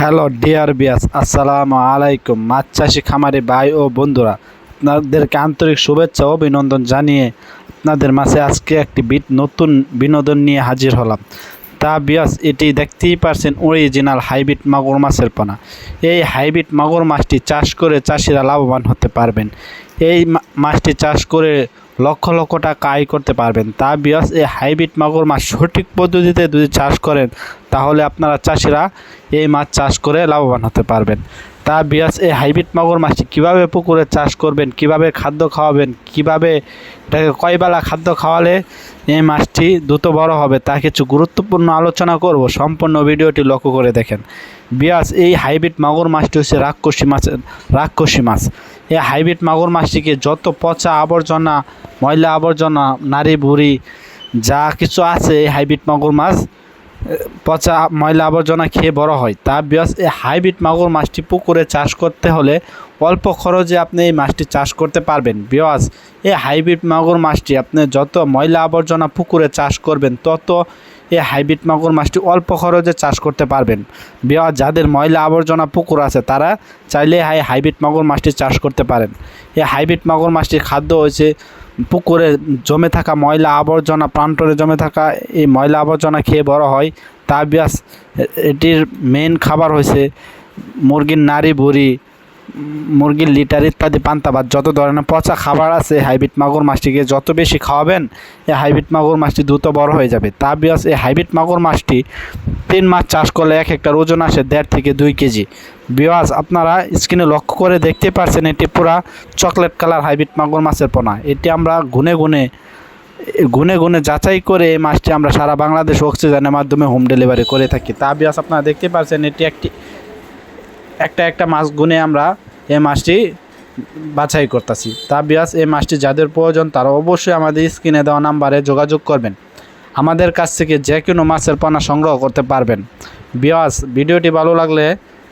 Hello dear বিয়াস, আসসালামু আলাইকুম। মাছ চাষি খামারি ভাই ও বন্ধুরা, আপনাদেরকে আন্তরিক শুভেচ্ছা ও অভিনন্দন জানিয়ে আপনাদের মাঝে আজকে একটি নতুন বিনোদন নিয়ে হাজির হলাম। তা বিয়াস, এটি দেখতেই পারছেন অরিজিনাল হাইব্রিড মাগুর মাছের পোনা। এই হাইব্রিড মাগুর মাছটি চাষ করে চাষিরা লাভবান হতে পারবেন। এই মাছটি চাষ করে লক্ষ লক্ষ টাকা আয় করতে পারবেন। তা বিয়াস, এই হাইব্রিড মাগুর মাছ সঠিক পদ্ধতিতে যদি চাষ করেন তাহলে আপনারা চাষিরা এই মাছ চাষ করে লাভবান হতে পারবেন। তা বিয়াস, এই হাইব্রিড মাগুর মাছটি কীভাবে পুকুরে চাষ করবেন, কিভাবে খাদ্য খাওয়াবেন, কিভাবে এটাকে কয়বেলা খাদ্য খাওয়ালে এই মাছটি দ্রুত বড় হবে তা কিছু গুরুত্বপূর্ণ আলোচনা করব। সম্পূর্ণ ভিডিওটি লক্ষ্য করে দেখেন। বিয়াস, এই হাইব্রিড মাগুর মাছটি হচ্ছে রাক্ষসী মাছ। এই হাইব্রিড মাগুর মাছটিকে যত পচা আবর্জনা, ময়লা আবর্জনা, নাড়ি ভুড়ি যা কিছু আছে, এই হাইব্রিড মাগুর মাছ পচা ময়লা আবর্জনা খেয়ে বড় হয়। তা বিয়াস, এই হাইব্রিড মাগুর মাছটি পুকুরে চাষ করতে হলে অল্প খরচে আপনি এই মাছটি চাষ করতে পারবেন। বিয়াস, এই হাইব্রিড মাগুর মাছটি আপনি যত ময়লা আবর্জনা পুকুরে চাষ করবেন তত এই হাইব্রিড মাগুর মাছটি অল্প খরচে চাষ করতে পারবেন। বিয়াস, যাদের ময়লা আবর্জনা পুকুর আছে তারা চাইলে হাইব্রিড মাগুর মাছটি চাষ করতে পারেন। এই হাইব্রিড মাগুর মাছটির খাদ্য হয়েছে পুকুরে জমে থাকা ময়লা আবর্জনা, প্রান্তরে জমে থাকা এই ময়লা আবর্জনা খেয়ে বড় হয়। তা বিয়াস, এটির মেন খাবার হয়েছে মুরগির নাড়ি ভুড়ি, মুরগির লিটার ইত্যাদি পান্তা ভাত, যত ধরনের পচা খাবার আছে হাইব্রিড মাগুর মাছটিকে যত বেশি খাওয়াবেন এই হাইব্রিড মাগুর মাছটি দ্রুত বড় হয়ে যাবে। তা বিয়াস, এই হাইব্রিড মাগুর মাছটি 3 মাস চাষ করলে এক একটার ওজন আসে 1.5 থেকে 2 কেজি। বিয়াস, আপনারা স্ক্রিনে লক্ষ্য করে দেখতে পাচ্ছেন এটি পুরা চকলেট কালার হাইব্রিড মাগুর মাছের পোনা। এটি আমরা গুনে গুনে যাচাই করে এই মাছটি আমরা সারা বাংলাদেশ অক্সিজেনের মাধ্যমে হোম ডেলিভারি করে থাকি। তা বিয়াস, আপনারা দেখতে পাচ্ছেন এটি একটা মাছ গুনে আমরা এই মাছটি বাছাই করতেছি। তা বিয়াস, এই মাছটি যাদের প্রয়োজন তারা অবশ্যই আমাদের স্ক্রিনে দেওয়া নাম্বারে যোগাযোগ করবেন। আমাদের কাছ থেকে যে কোনো মাছের পোনা সংগ্রহ করতে পারবেন। বিয়াস, ভিডিওটি ভালো লাগলে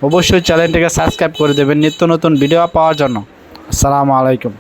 অবশ্যই চ্যানেলটিকে সাবস্ক্রাইব করে দেবেন নিত্য নতুন ভিডিও পাওয়ার জন্য। আসসালামু আলাইকুম।